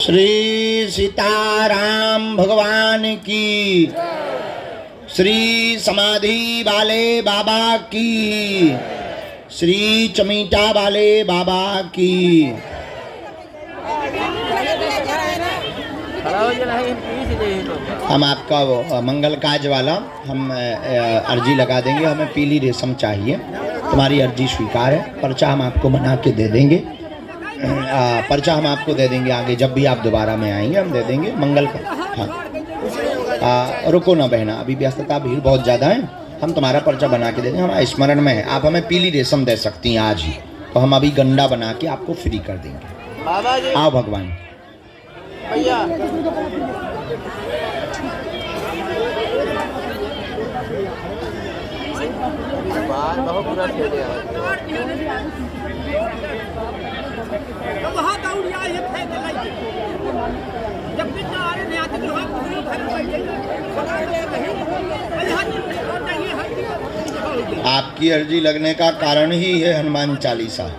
श्री सीताराम भगवान की, श्री समाधि वाले बाबा की, श्री चमीटा वाले बाबा की। हम आपका वो मंगल काज वाला हम अर्जी लगा देंगे। हमें पीली रेशम चाहिए। तुम्हारी अर्जी स्वीकार है। पर्चा हम आपको बना के दे देंगे। पर्चा हम आपको दे देंगे आगे जब भी आप दोबारा में आएंगे हम दे देंगे मंगल का। हाँ रुको ना बहना, अभी व्यस्तता भीड़ बहुत ज़्यादा है। हम तुम्हारा पर्चा बना के दे देंगे। हमारा स्मरण में है। आप हमें पीली रेशम दे सकती हैं आज ही, तो हम अभी गंडा बना के आपको फ्री कर देंगे। आओ भगवान भैया। आपकी अर्जी लगने का कारण ही है हनुमान चालीसा।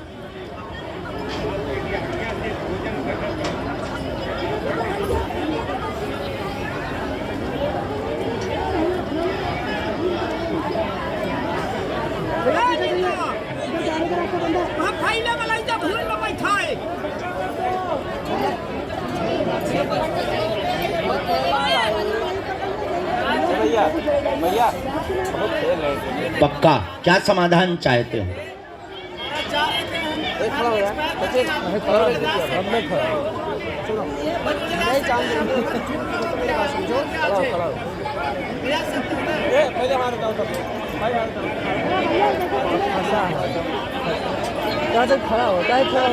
पक्का क्या समाधान चाहते हो? खड़ा होता है, खड़ा हो।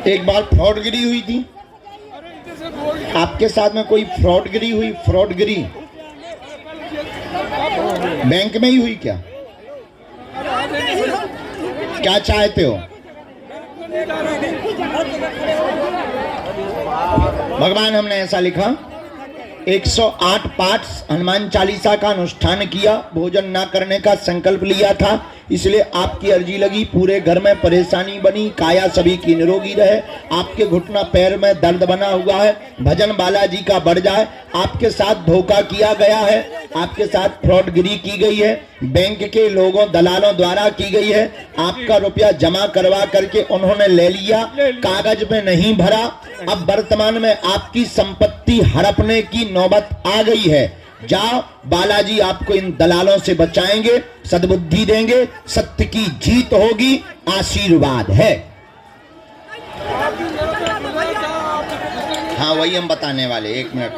एक बार फ्रॉडगिरी हुई थी आपके साथ में, कोई फ्रॉडगिरी हुई? फ्रॉडगिरी बैंक में ही हुई क्या? क्या चाहते हो भगवान? हमने ऐसा लिखा 108 पाठ हनुमान चालीसा का अनुष्ठान किया, भोजन ना करने का संकल्प लिया था, इसलिए आपकी अर्जी लगी। पूरे घर में परेशानी बनी, काया सभी की निरोगी रहे, आपके घुटना पैर में दर्द बना हुआ है, भजन बालाजी का बढ़ जाए। आपके साथ धोखा किया गया है, आपके साथ फ्रॉडगिरी की गई है, बैंक के लोगों दलालों द्वारा की गई है। आपका रुपया जमा करवा करके उन्होंने ले लिया, कागज में नहीं भरा। अब वर्तमान में आपकी संपत्ति हड़पने की नौबत आ गई है। जाओ, बालाजी आपको इन दलालों से बचाएंगे, सद्बुद्धि देंगे, सत्य की जीत होगी, आशीर्वाद है। हाँ वही हम बताने वाले, 1 मिनट।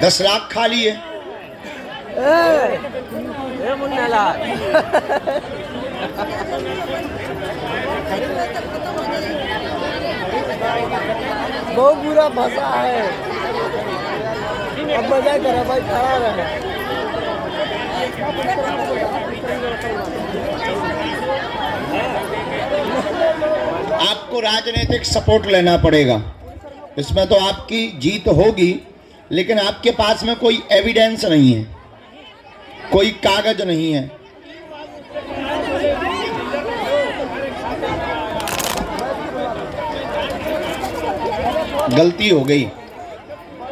$10 लाख खा लिए। बहुत बुरा फंसा है। अब मजा करा भाई, खड़ा रहे। आपको राजनीतिक सपोर्ट लेना पड़ेगा। इसमें तो आपकी जीत होगी, लेकिन आपके पास में कोई एविडेंस नहीं है, कोई कागज नहीं है। गलती हो गई,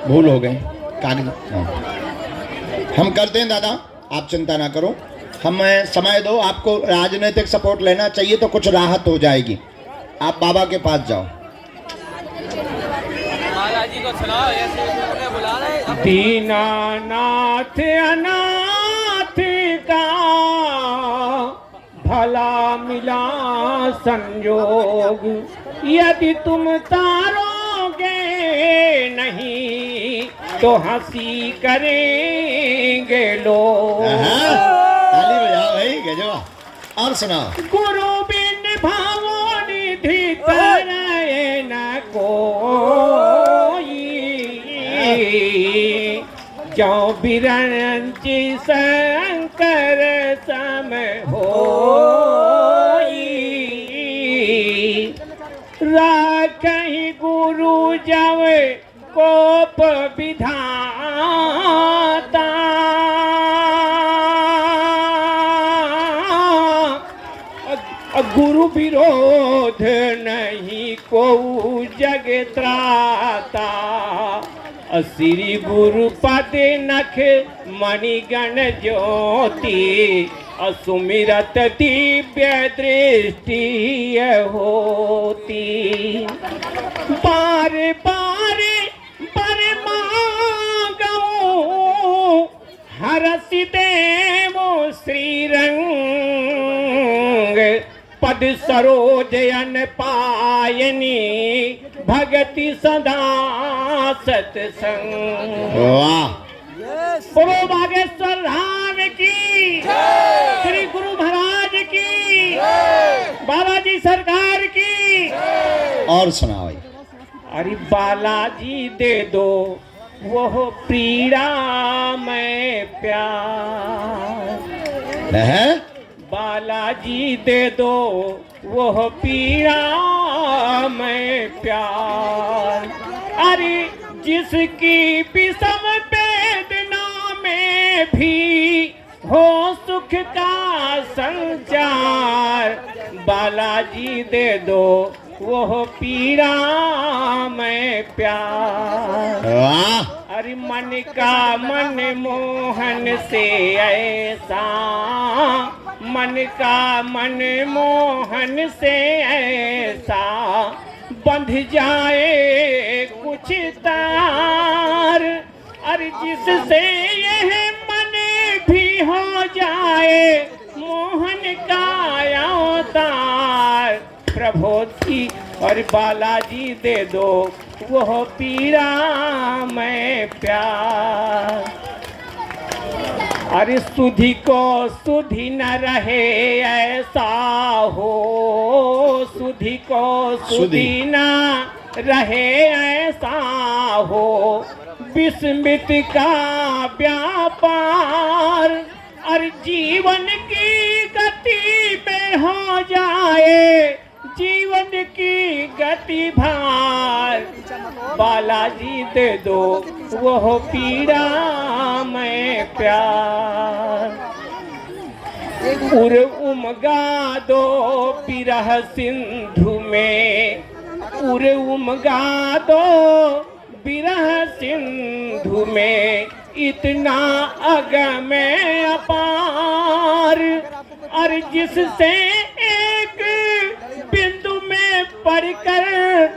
भूल हो गई, कागज हम करते हैं दादा, आप चिंता ना करो। हमें समय दो, आपको राजनीतिक सपोर्ट लेना चाहिए तो कुछ राहत हो जाएगी। आप बाबा के पास जाओ। दीनानाथ अनाथ का भला मिला संयोग, यदि तुम तारोगे नहीं तो हंसी करेंगे लोग। ताली बजाओ भाई, गजब। और सुनाओ। गुरु बिन जो बिरंची शंकर सम होई राखहि गुरु जब कोप विधाता गुरु विरोध नहीं को जग त्राता श्री गुरु पद नख मणिगण ज्योति असुमिरत दिव्य दृष्टि होती बार बार पर मांगो हरसि देवो श्रीरंग पद सरोजयन पायनी भगति सदा सत्संग। वाह, बोलो बागेश्वर धाम की, श्री गुरु महाराज की, बालाजी सरकार की। और सुनाओ भाई। अरे बालाजी दे दो वो पीड़ा में प्यार है? बालाजी दे दो वो पीड़ा में प्यार अरे जिसकी विषम वेदना में भी हो सुख का संचार बालाजी दे दो वो पीड़ा में प्यार। वाह, अरे मन का मन मोहन से ऐसा मन का मन मोहन से ऐसा बंध जाए कुछ तार अरे जिससे यह मन भी हो जाए मोहन का अवतार प्रभु की और बालाजी दे दो वह पीड़ा में प्यार। अरे सुधि को सुधि न रहे ऐसा हो सुधि को सुधि न रहे ऐसा हो विस्मित का व्यापार अरे जीवन की गति पे हो जाए जीवन की गति भार बालाजी दे दो वह पीड़ा में प्यार। उर उमगा दो बिरह सिंधु में उर उमगा दो बिरह सिंधु में इतना अगम अपार और जिससे एक बिंदु में पढ़कर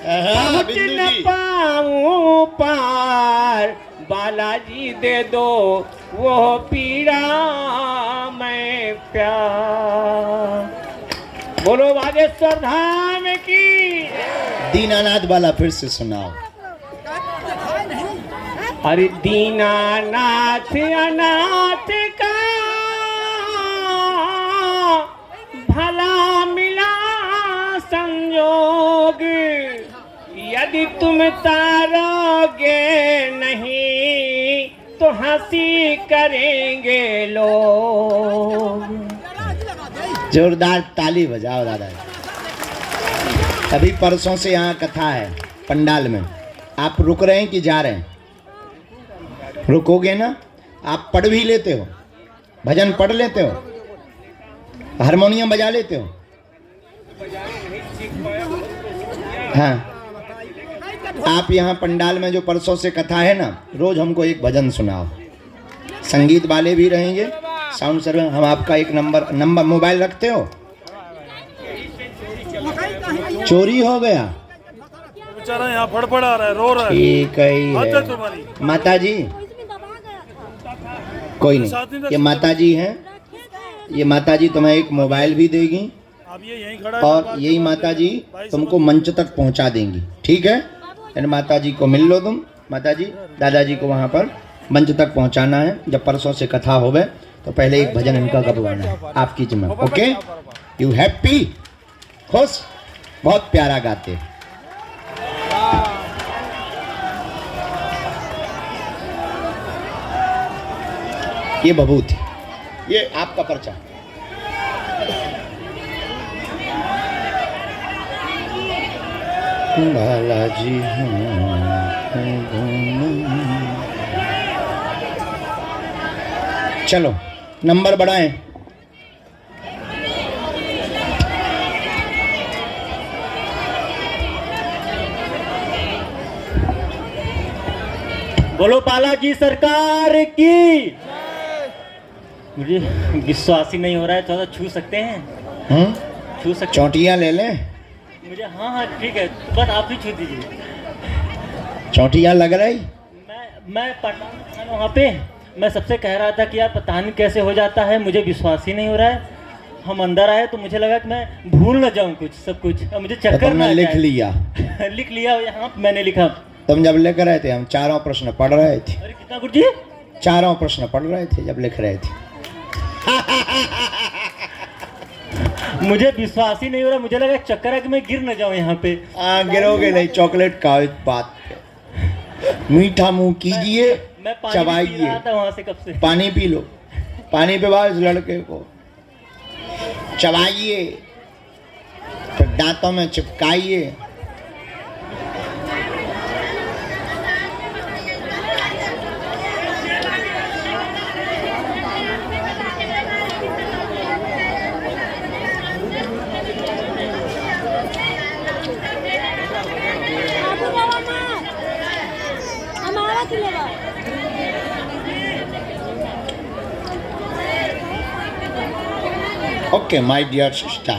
पहुँच न पाऊं पार बालाजी दे दो वो पीड़ा में प्यार। बोलो बागेश्वर धाम की। दीनानाथ वाला फिर से सुनाओ। अरे दीनानाथ अनाथ का भला मिला संयोग यदि तुम तारोगे नहीं तो हंसी करेंगे लोग। जोरदार ताली बजाओ दादा। अभी परसों से यहाँ कथा है पंडाल में। आप रुक रहे हैं कि जा रहे हैं? रुकोगे ना? आप पढ़ भी लेते हो, भजन पढ़ लेते हो, हारमोनियम बजा लेते हो? हाँ, आप यहाँ पंडाल में जो परसों से कथा है ना, रोज हमको एक भजन सुनाओ। संगीत वाले भी रहेंगे, साउंड सर्वे। हम आपका एक नंबर मोबाइल रखते हो? चोरी हो गया? बेचारा यहाँ फड़फड़ आ रहा है, रो रहा है। ठीक है। माता जी, कोई नहीं, ये माता जी हैं। ये माता जी तुम्हें एक मोबाइल भी देगी अब ये यहीं खड़ा है और यही माता जी तुमको मंच तक पहुंचा देंगी। ठीक है? यानी माता जी को मिल लो तुम। माता जी, दादाजी को वहाँ पर मंच तक पहुंचाना है। जब परसों से कथा हो गए तो पहले एक भजन इनका गवाना है आपकी जिम्मे। ओके? You happy? खुश? बहुत प्यारा गाते। ये भभूति, ये आपका पर्चा। बालाजी चलो नंबर बढ़ाएं। बोलो बालाजी सरकार की। मुझे विश्वास ही नहीं हो रहा है, थोड़ा छू सकते हैं? छू सकते? चौंटियाँ ले लें? मुझे हाँ ठीक है, बस आप ही छू दीजिए। चौंटियाँ लग रही? मैं पढ़ा था वहाँ पे, मैं सबसे कह रहा था कि यार पता नहीं कैसे हो जाता है, मुझे विश्वास ही नहीं हो रहा है। हम अंदर आए तो मुझे लगा कि मैं भूल न जाऊँ कुछ, सब कुछ, और मुझे चक्कर ना लिख लिया। लिख लिया यहाँ मैंने लिखा। तुम जब लिख रहे थे हम चारों प्रश्न पढ़ रहे थे। अरे कितना गुरुजी? चारों प्रश्न पढ़ रहे थे जब लिख रहे थे। मुझे विश्वास ही नहीं हो रहा, मुझे लगा चक्कर है कि मैं गिर न जाऊं यहाँ पे। गिरोगे नहीं, चॉकलेट का बात पे। मीठा मुंह कीजिए, मैं पानी चबाइए। पी रहा था वहाँ से कब से। पानी पी लो, पानी पिलाओ इस लड़के को, चबाइए, फिर दांतों में चिपकाइए। Okay, my dear sister.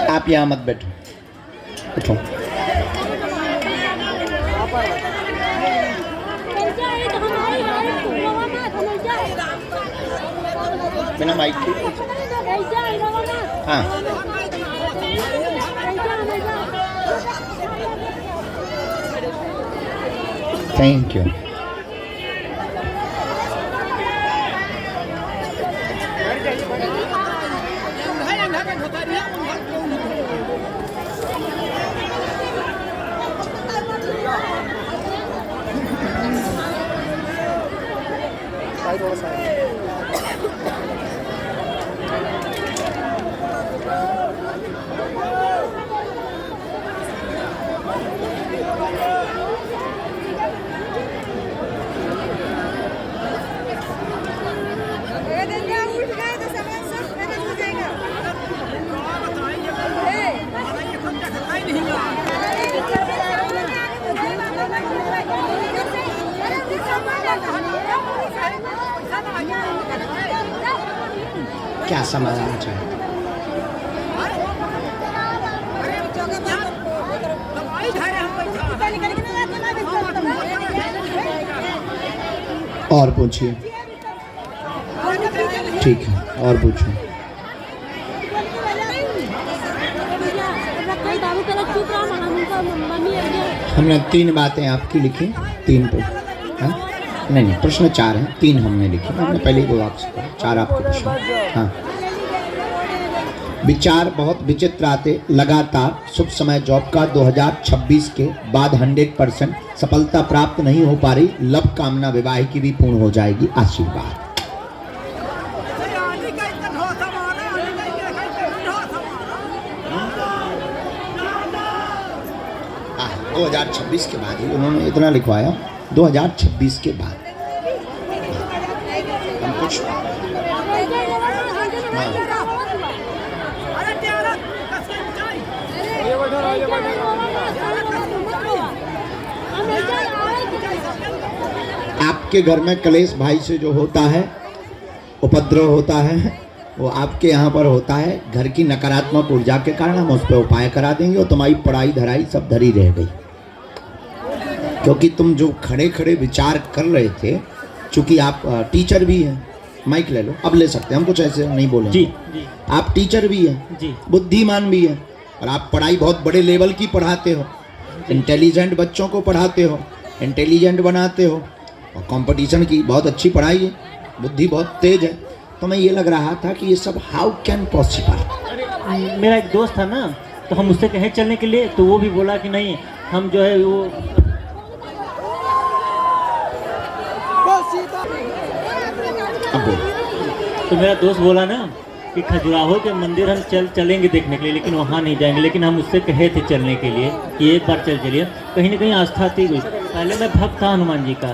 आप यहाँ मत बैठो, बैठो। बिना माइक के। हाँ, थैंक यू। क्या समाधान चाहिए? और पूछिए। ठीक है, और पूछो। हमने 3 बातें आपकी लिखी, 3 पर। हाँ? नहीं, प्रश्न 4 हैं, 3 हमने लिखी। हमने पहले ही 2 आपसे कहा, 4 आपके प्रश्न। हाँ, विचार बहुत विचित्र आते लगातार। शुभ समय जॉब का 2026 के बाद 100% सफलता प्राप्त नहीं हो पा रही। लव कामना विवाह की भी पूर्ण हो जाएगी। आशीर्वाद। 2026 के बाद ही उन्होंने इतना लिखवाया, 2026 के बाद। हम कुछ आपके घर में कलेश भाई से जो होता है, उपद्रव होता है, वो आपके यहाँ पर होता है। घर की नकारात्मक ऊर्जा के कारण हम उस पर उपाय करा देंगे और तुम्हारी पढ़ाई धराई सब धरी रह गई। क्योंकि तुम जो खड़े खड़े विचार कर रहे थे, चूंकि आप टीचर भी हैं, माइक ले लो, अब ले सकते हैं, हम कुछ ऐसे नहीं बोलेंगे। जी। आप टीचर भी हैं जी, बुद्धिमान भी हैं, और आप पढ़ाई बहुत बड़े लेवल की पढ़ाते हो, इंटेलिजेंट बच्चों को पढ़ाते हो, इंटेलिजेंट बनाते हो, और कंपटीशन की बहुत अच्छी पढ़ाई है, बुद्धि बहुत तेज है। तुम्हें ये लग रहा था कि ये सब हाउ कैन पॉसिबल। मेरा एक दोस्त था ना, तो हम उससे कहे चलने के लिए, तो वो भी बोला कि नहीं, हम जो है वो अब बोलो। तो मेरा दोस्त बोला ना कि खजुराहो के मंदिर हम चलेंगे देखने के लिए, लेकिन वहाँ नहीं जाएंगे। लेकिन हम उससे कहे थे चलने के लिए कि एक बार चलिए। कहीं ना कहीं आस्था थी। पहले मैं भक्त था हनुमान जी का,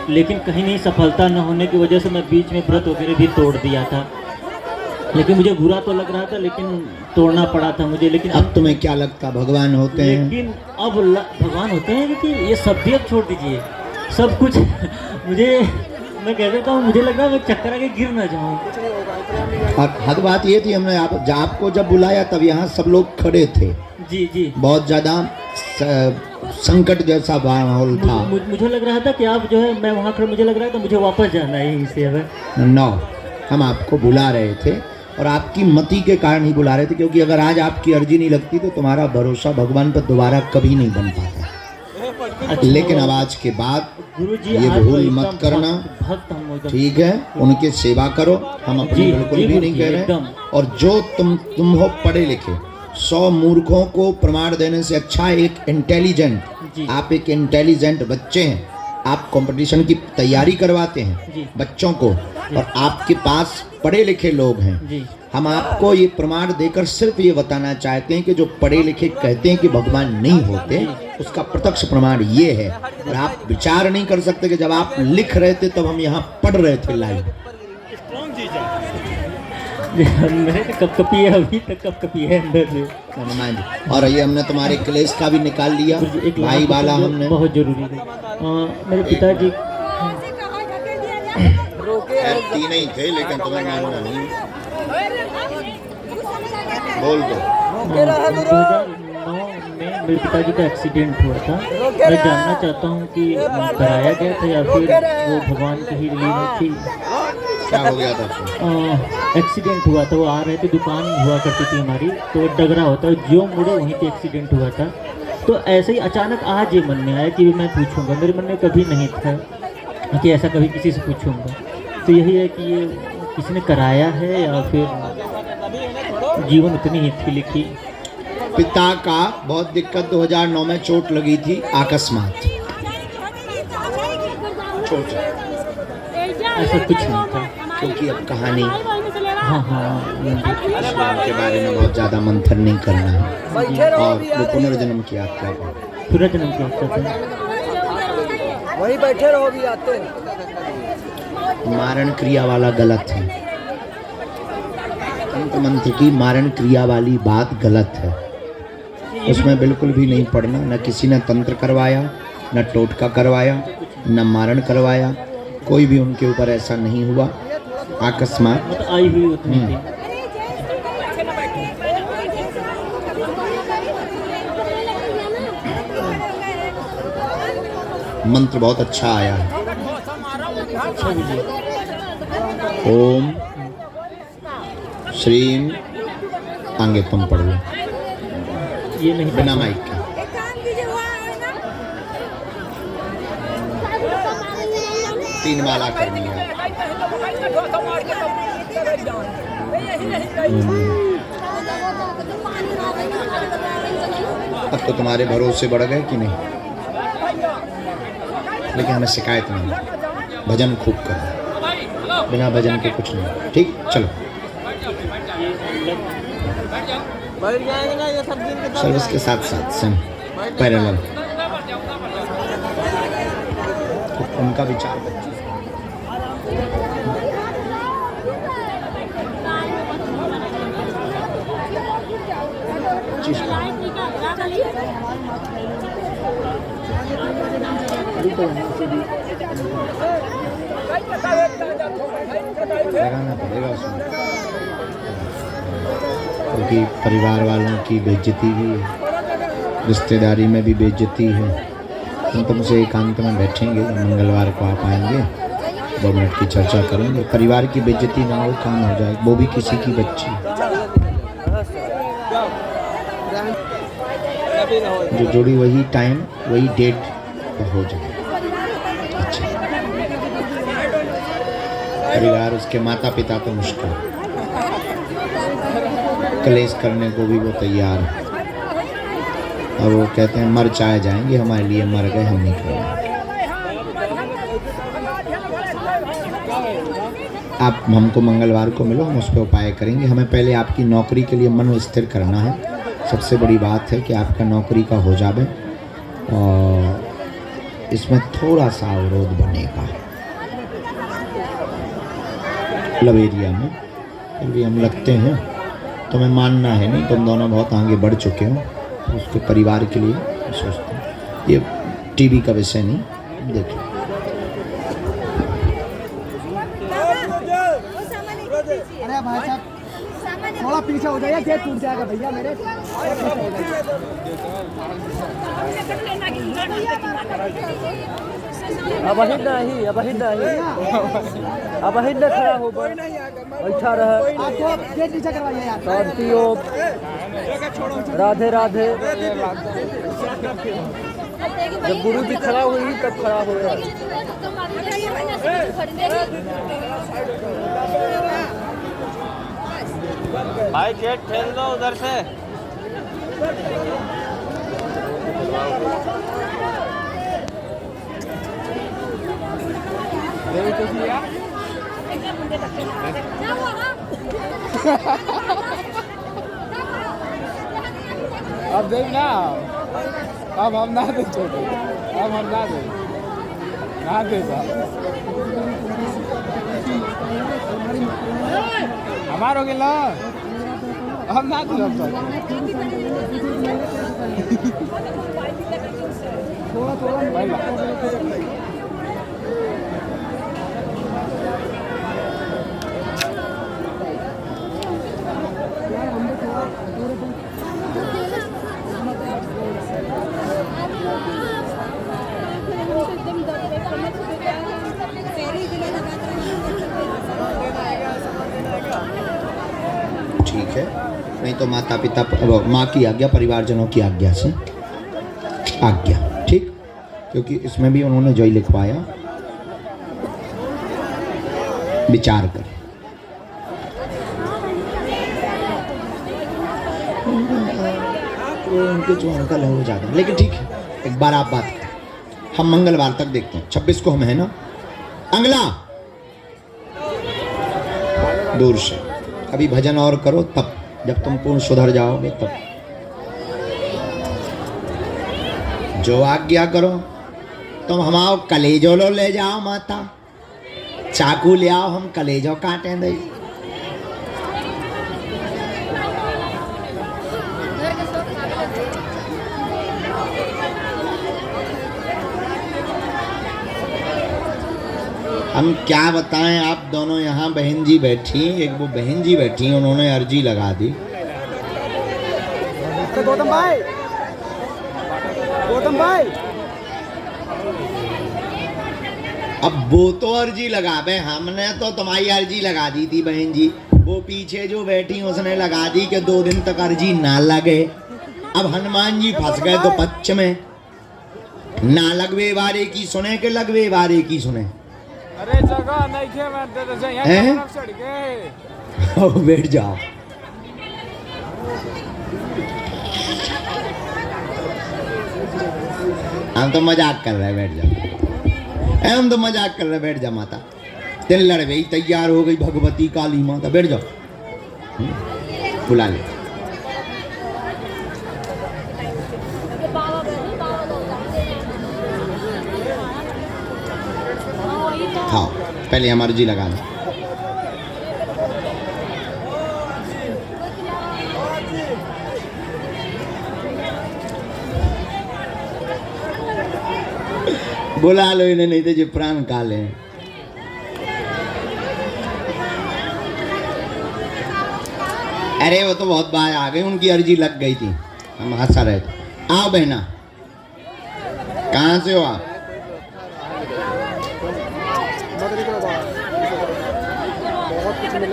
लेकिन कहीं नहीं सफलता न होने की वजह से मैं बीच में व्रत वगैरह भी तोड़ दिया था। लेकिन मुझे बुरा तो लग रहा था, लेकिन तोड़ना पड़ा था मुझे। लेकिन अब तुम्हें क्या लगता भगवान होते हैं? लेकिन अब भगवान होते हैं, क्योंकि ये सब भी अब छोड़ दीजिए सब कुछ। मैं कह देता हूँ, मुझे लग रहा है मैं चक्कर आके गिर ना जाऊँ। और हद बात ये थी, हमने आपको जब बुलाया तब यहाँ सब लोग खड़े थे। जी जी, बहुत ज़्यादा संकट जैसा माहौल था। मुझे लग रहा था कि आप जो है, मैं वहाँ खड़े, मुझे लग रहा था मुझे वापस जाना है यहीं से। अब नौ हम आपको बुला रहे थे और आपकी मति के कारण ही बुला रहे थे, क्योंकि अगर आज आपकी अर्जी नहीं लगती तो तुम्हारा भरोसा भगवान पर दोबारा कभी नहीं बन पाता। अच्छा, लेकिन अब आज के बाद गुरुजी ये आज भूल तो मत एकदम करना, भक्त हम एकदम। ठीक है? उनकी सेवा करो, हम अपनी जी, बिल्कुल जी, भी नहीं गुरुजी, कह रहे। एकदम। और जो तुम हो पढ़े लिखे, 100 मूर्खों को प्रमाण देने से अच्छा एक इंटेलिजेंट, जी। आप एक इंटेलिजेंट बच्चे हैं, आप कंपटीशन की तैयारी करवाते जी। हैं बच्चों को, और आपके पास पढ़े लिखे लोग हैं। जी। हम आपको ये प्रमाण देकर सिर्फ ये बताना चाहते हैं कि जो पढ़े लिखे कहते हैं कि भगवान नहीं होते, उसका प्रत्यक्ष प्रमाण ये है। और आप विचार नहीं कर सकते कि जब आप लिख रहे थे तब हम यहाँ पढ़ रहे थे लाइव। मेरे तो कपकपी है, अभी तक कपकपी है अंदर से। हनुमान जी, और ये हमने तुम्हारे क्लेश का भी निकाल लिया, एक भाई वाला हमने। बहुत जरूरी है। मेरे पिताजी तीन ही थे, लेकिन तुम्हें मानना नहीं। बोल दो। 2009 में मेरे पिताजी का एक्सीडेंट हुआ था। मैं जानना चाहता हूँ कि कराया गया था या फिर वो भगवान की ही लीला थी। क्या हो गया था? एक्सीडेंट हुआ था, वो आ रहे थे, दुकान हुआ करती थी हमारी, तो डगरा होता है, जो मुड़े वहीं पे एक्सीडेंट हुआ था। तो ऐसे ही अचानक आज ये मन में आया कि मैं पूछूंगा, मेरे मन में कभी नहीं था कि ऐसा कभी किसी से पूछूंगा। तो यही है कि ये किसी ने कराया है या फिर जीवन उतनी ही थी लिखी। पिता का बहुत दिक्कत 2009 में चोट लगी थी, अकस्मात चोट, ऐसा कुछ नहीं था। क्योंकि अब कहानी हाँ के बारे में बहुत ज़्यादा मंथन नहीं करना है। बैठे रहो और अभी वो आते। पुनर्जन्म की यात्रा को पूरा जन्म क्या होता था। वहीं बैठे रहो भी आते। मारण क्रिया वाला गलत है। तंत्र मंत्र की मारण क्रिया वाली बात गलत है, उसमें बिल्कुल भी नहीं पढ़ना। न किसी ने तंत्र करवाया, न टोटका करवाया, न मारण करवाया, कोई भी उनके ऊपर ऐसा नहीं हुआ। अकस्मात मतलब आई हुई उतनी थी। मंत्र बहुत अच्छा आया है। अच्छा जी, ओम श्रीम, आगे तुम पढ़ लो ये नहीं बिना माइक के। तीन माला करनी है। अब तो तुम्हारे भरोसे बढ़ गए कि नहीं? लेकिन हमें शिकायत नहीं है, भजन खूब करो, बिना भजन के कुछ नहीं। ठीक, चलो बैठ जाएंगे ना ये सब दिन के सर्विस के साथ साथ सेम पैरेलल। उनका विचार बच्चे लगाना पड़ेगा उसमें, क्योंकि परिवार वालों की बेइज्जती भी है, रिश्तेदारी में भी बेइज्जती है। हम तुमसे एकांत में बैठेंगे, मंगलवार को आप आएंगे, 2 मिनट की चर्चा करेंगे। परिवार की बेइज्जती ना हो, काम हो जाए, वो भी किसी की बच्ची। जो जोड़ी वही टाइम वही डेट पर हो जाए। अच्छा, परिवार, उसके माता पिता तो मुश्किल, कलेश करने को भी वो तैयार है। अब वो कहते हैं मर चाहे जाएंगे, हमारे लिए मर गए, हम नहीं करेंगे। आप हमको मंगलवार को मिलो, हम उस पर उपाय करेंगे। हमें पहले आपकी नौकरी के लिए मन स्थिर करना है। सबसे बड़ी बात है कि आपका नौकरी का हो जावे, और इसमें थोड़ा सा अवरोध बनेगा लवेरिया में, फिर भी हम लगते हैं। तुम्हें मानना है नहीं, तुम दोनों बहुत आगे बढ़ चुके हो, तो उसके परिवार के लिए सोचते हैं। ये टीवी का विषय नहीं, देखिए अरे भाई साहब थोड़ा पीछे हो जाइए, गेट टूट जाएगा भैया मेरे। अब ही नहीं, अब ही नहीं, अब ही नहीं खड़ा हो, बैठा रहा। आपको गेट पीछे करवाइए यार। शांति हो, राधे राधे। जब गुरु जी खड़ा हुई तब खड़ा हो यार। भाई गेट ठेल दो उधर से। अब देख ना, अब हम ना दे छोटे, अब हम ना दे हमार हो गेला, हम ना दे थोड़ा थोड़ा ठीक है। नहीं तो माता पिता, माँ की आज्ञा, परिवारजनों की आज्ञा से आज्ञा, ठीक, क्योंकि इसमें भी उन्होंने जो ही लिखवाया विचार कर। उनके जो अंकल है वो ज़्यादा, लेकिन ठीक है, एक बार आप बात करें, हम मंगलवार तक देखते हैं। 26 को हम है ना, अंगला दूर से। अभी भजन और करो, तब जब तुम पूर्ण सुधर जाओगे तब जो आज्ञा करो। तुम हमाओ कलेजो लो ले जाओ माता, चाकू ले आओ, हम कलेजो काटें दे। हम क्या बताएं, आप दोनों यहाँ बहन जी बैठी, एक वो बहन जी बैठी, उन्होंने अर्जी लगा दी। गौतम भाई, गौतम भाई, अब वो तो अर्जी लगा बे, हमने तो तुम्हारी अर्जी लगा दी थी बहन जी। वो पीछे जो बैठी उसने लगा दी कि 2 दिन तक अर्जी ना लगे। अब हनुमान जी फंस गए तो पच्च में, ना लगवे वारे की सुने के लगवे वारे की सुने। अरे जगह नहीं थे, मैं तो यहाँ चढ़ गए। अब बैठ जाओ। हम तो मजाक कर रहे हैं, बैठ जाओ। हम तो मजाक कर रहे हैं, बैठ जा माता। तेरे लड़वे ही तैयार हो गई भगवती काली माता, बैठ जाओ, बुला ले। हाँ, पहले हम अर्जी लगा लें। बुला लो इन्हें, नहीं तो जो प्राण काले हैं। अरे वो तो बहुत बार आ गए, उनकी अर्जी लग गई थी, हम हंसा रहे थे। आओ बहना, कहाँ से हो आप?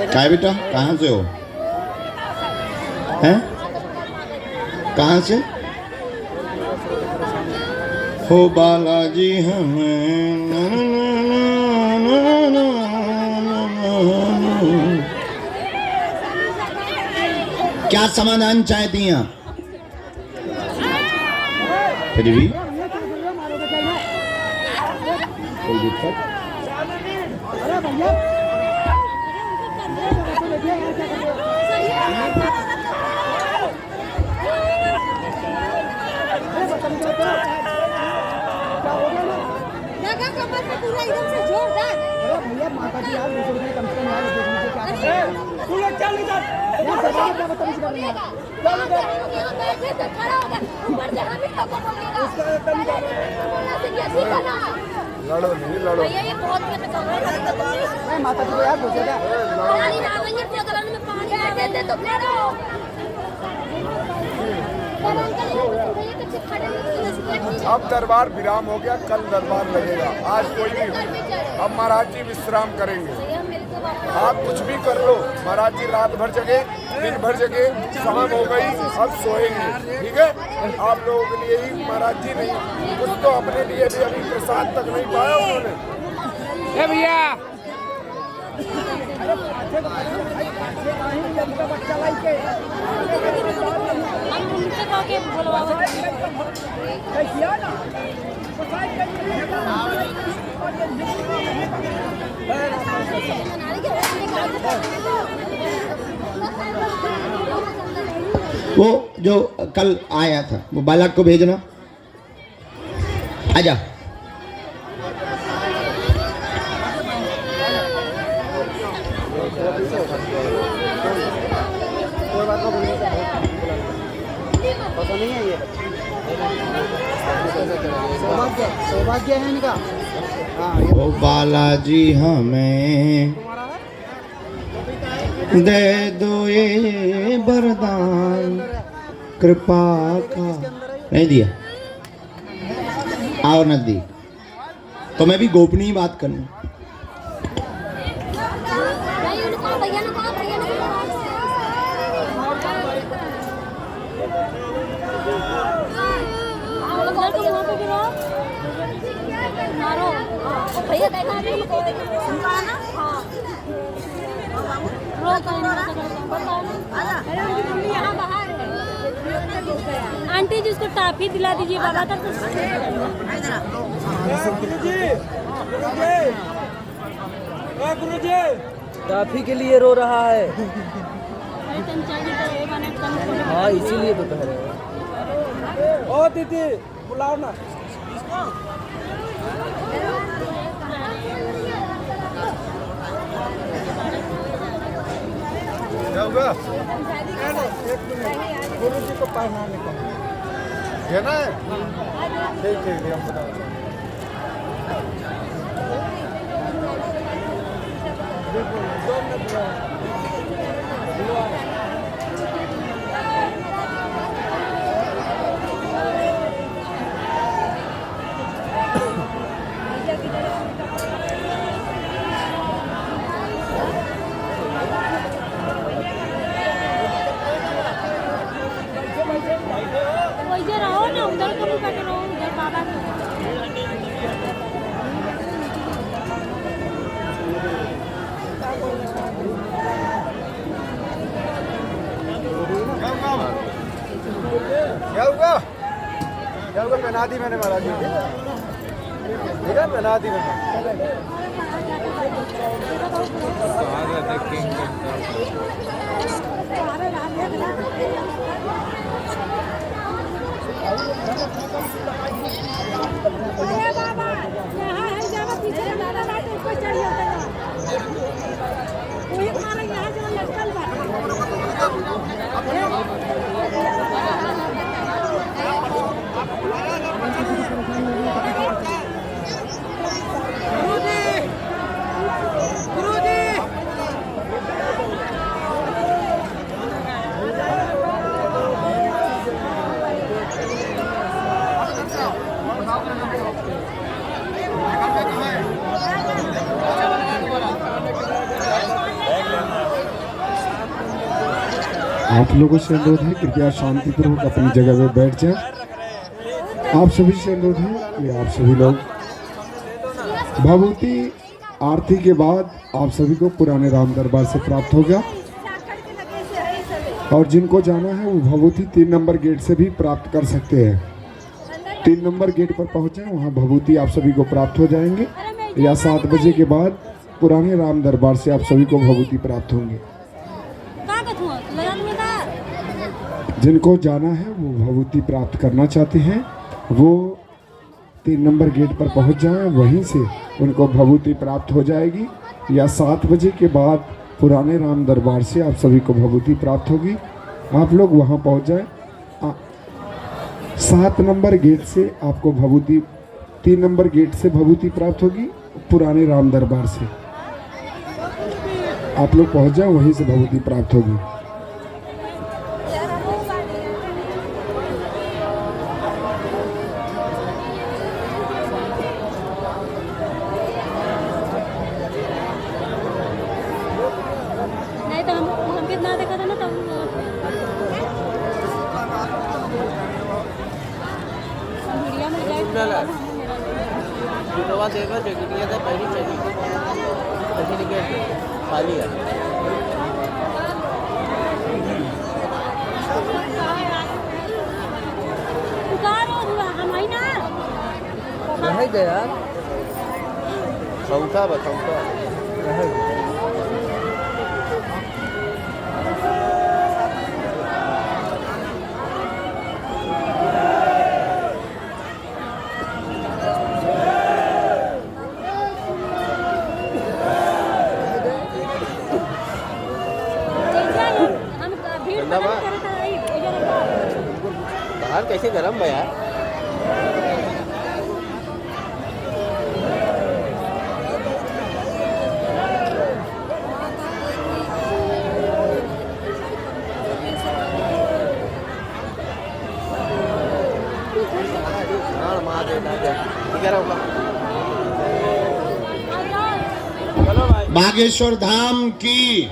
क्या बेटा, कहाँ से हो? हैं? कहाँ से हो बालाजी? हमें समाधान चाहती हैं फिर भी कोई दिक्कत? कमर पे पूरा एकदम से जोरदार। भैया माता जी यार दूसरे दिन कम से कम यार तू लोग चल इधर यार क्या बता मुझे करना यहां बैठे तो खड़ा हो गया ऊपर से हम ही लोगों को बोलेगा उसका कम बोलना से कैसे करना लड़ो नहीं लड़ो भैया ये बहुत में कमर है माता जी को यार बोलेगा पानी ना आवेंगे तो गलन में पानी दे दे तो ले लो अब दरबार विराम हो गया, कल दरबार लगेगा। आज कोई नहीं, अब महाराज जी विश्राम करेंगे। आप कुछ भी कर लो, महाराज जी रात भर जगे, दिन भर जगे, शाम हो गई, अब सोएंगे। ठीक है, आप लोगों के लिए ही महाराज जी नहीं, कुछ तो अपने लिए भी अभी प्रसाद तक नहीं पाया उन्होंने। भैया वो जो कल आया था वो बालक को भेजना। आजा। पता नहीं है ये सौभाग्य है इनका। ओ बालाजी हमें दे दो ये वरदान कृपा का। नहीं दिया और न दी तो मैं भी गोपनीय बात करूं। भैया देखा ना यहाँ बाहर है। आंटी जी उसको टाफी दिला दीजिए बाबा का। गुरुजी टाफी के लिए रो रहा है। हाँ इसीलिए तो कह रहे हैं। ओ दीदी बुलाओ ना। गुरु जी को पहनाने का है ना। ठीक ठीक हम बता रहो ना उधर कभी बैठे रहो उधर बाबा क्या होगा पहना दी मैंने महाराज जी। ठीक है पहना दी मैंने। अरे बाबा यहाँ है जगह पीछे दादा बैठे ऊपर चढ़ जाता है वही हमारे यहाँ जो लटकल आप लोगों से अनुरोध है कृपया शांतिपूर्वक अपनी जगह पे बैठ जाए। आप सभी से अनुरोध है कि आप सभी लोग भगवती आरती के बाद आप सभी को पुराने राम दरबार से प्राप्त होगा। और जिनको जाना है वो भभूति 3 नंबर गेट से भी प्राप्त कर सकते हैं। 3 नंबर गेट पर पहुँचे, वहाँ भभूति आप सभी को प्राप्त हो जाएंगे, या 7 बजे के बाद पुराने राम दरबार से आप सभी को भभूति प्राप्त होंगे। जिनको जाना है वो भभूति प्राप्त करना चाहते हैं वो 3 नंबर गेट पर पहुंच जाएं, वहीं से उनको भभूति प्राप्त हो जाएगी, या 7 बजे के बाद पुराने राम दरबार से आप सभी को भभूति प्राप्त होगी। आप लोग वहां पहुंच जाएं। 7 नंबर गेट से आपको भभूति, 3 नंबर गेट से भभूति प्राप्त होगी, पुराने राम दरबार से आप लोग पहुंच जाएं, वहीं से भभूति प्राप्त होगी। नहीं तो हम कितना देखा था ना तब मीडिया में जाए तो देखो जगह था पहली चली खाली है। रह गया चौथा बताऊँ बाहर कैसे गरम है यार। बागेश्वर धाम की।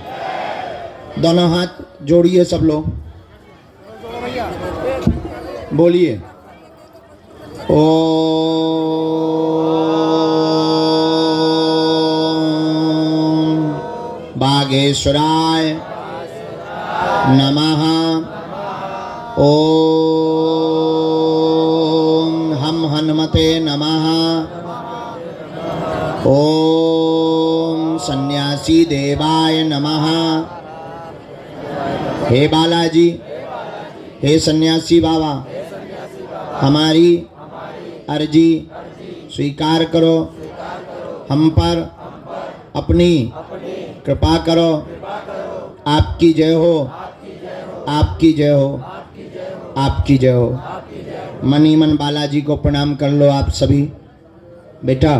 दोनों हाथ जोड़िए सब लोग, बोलिए ओम बागेश्वराय नमः। ओम हम हनुमते नमः। ओम सन्यासी देवाय नमः। हे बालाजी, हे सन्यासी बाबा, हमारी अर्जी स्वीकार करो, हम पर अपनी कृपा करो। आपकी जय हो, आपकी जय हो, आपकी जय हो। मनी मन बालाजी को प्रणाम कर लो आप सभी। बेटा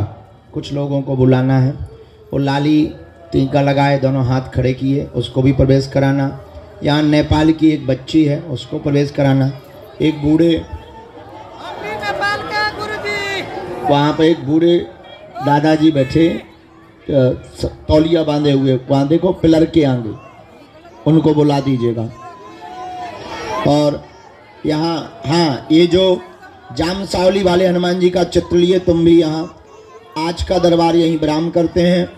कुछ लोगों को बुलाना है, वो लाली टीका लगाए, दोनों हाथ खड़े किए, उसको भी प्रवेश कराना। यहाँ नेपाल की एक बच्ची है, उसको प्रवेश कराना। एक बूढ़े वहाँ पर एक बूढ़े दादाजी बैठे तौलिया बांधे हुए, वहाँ देखो पिलर के आगे, उनको बुला दीजिएगा। और यहाँ हाँ, ये जो जाम सावली वाले हनुमान जी का चित्र लिए तुम भी यहाँ आज का दरबार यहीं विराम करते हैं।